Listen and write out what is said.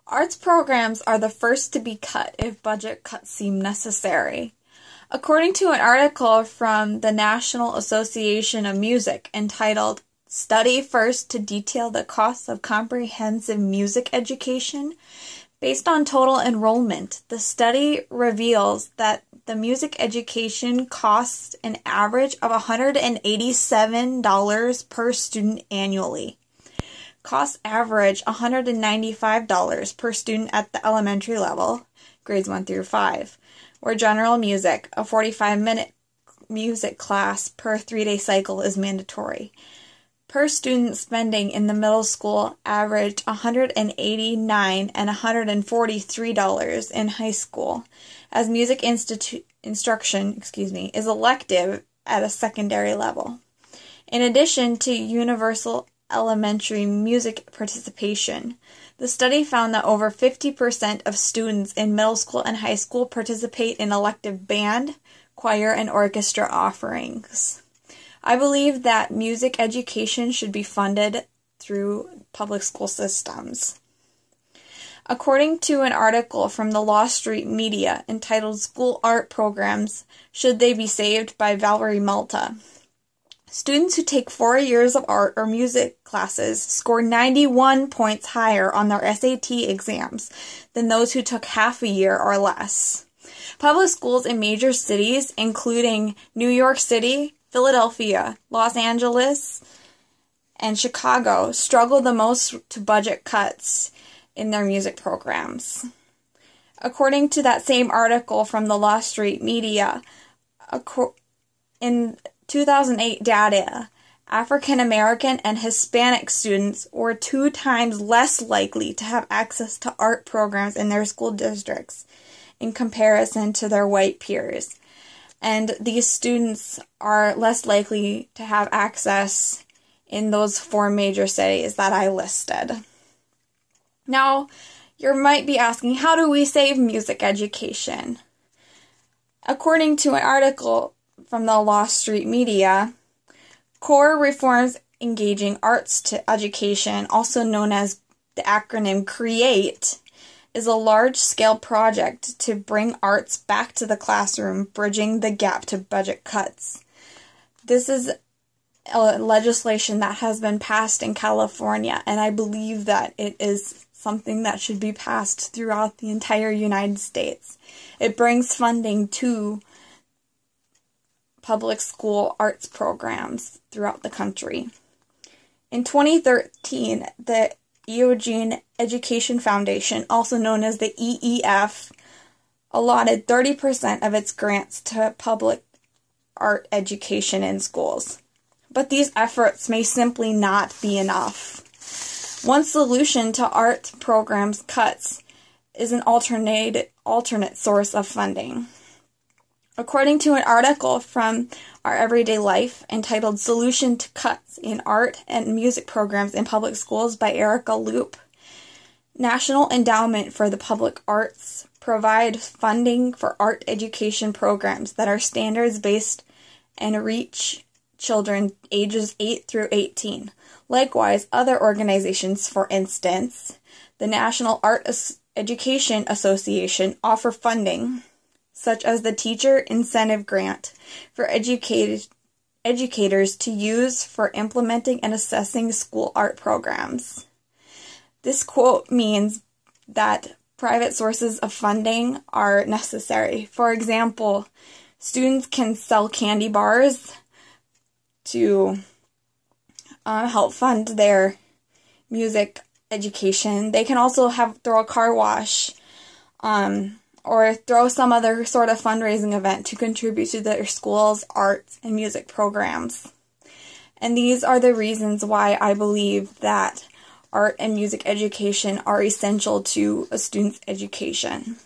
Arts programs are the first to be cut if budget cuts seem necessary. According to an article from the National Association of Music entitled Study First to Detail the Costs of Comprehensive Music Education, based on total enrollment, the study reveals that the music education costs an average of $187 per student annually. Costs average $195 per student at the elementary level, grades 1 through 5, where general music, a 45-minute music class per 3-day cycle, is mandatory. Per student spending in the middle school averaged $189 and $143 in high school, as music instruction is elective at a secondary level. In addition to universal elementary music participation, the study found that over 50% of students in middle school and high school participate in elective band, choir, and orchestra offerings. I believe that music education should be funded through public school systems. According to an article from the Law Street Media entitled School Art Programs, Should They Be Saved by Valerie Malta, students who take 4 years of art or music classes score 91 points higher on their SAT exams than those who took half a year or less. Public schools in major cities, including New York City, Philadelphia, Los Angeles, and Chicago, struggle the most to budget cuts in their music programs. According to that same article from the Law Street Media, in 2008 data, African American and Hispanic students were 2 times less likely to have access to art programs in their school districts in comparison to their white peers. And these students are less likely to have access in those 4 major cities that I listed. Now, you might be asking, how do we save music education? According to an article from the Law Street Media, Core Reforms Engaging Arts to Education, also known as the acronym CREATE, is a large-scale project to bring arts back to the classroom, bridging the gap to budget cuts. This is a legislation that has been passed in California, and I believe that it is something that should be passed throughout the entire United States. It brings funding to public school arts programs throughout the country. In 2013, the Eugene Education Foundation, also known as the EEF, allotted 30% of its grants to public art education in schools. But these efforts may simply not be enough. One solution to art programs cuts is an alternate source of funding. According to an article from Our Everyday Life entitled Solution to Cuts in Art and Music Programs in Public Schools by Erica Loop, National Endowment for the Public Arts provides funding for art education programs that are standards-based and reach children ages 8 through 18. Likewise, other organizations, for instance, the National Art Education Association, offer funding, such as the Teacher Incentive Grant, for educators to use for implementing and assessing school art programs. This quote means that private sources of funding are necessary. For example, students can sell candy bars to help fund their music education. They can also throw a car wash, or throw some other sort of fundraising event to contribute to their school's arts and music programs. And these are the reasons why I believe that art and music education are essential to a student's education.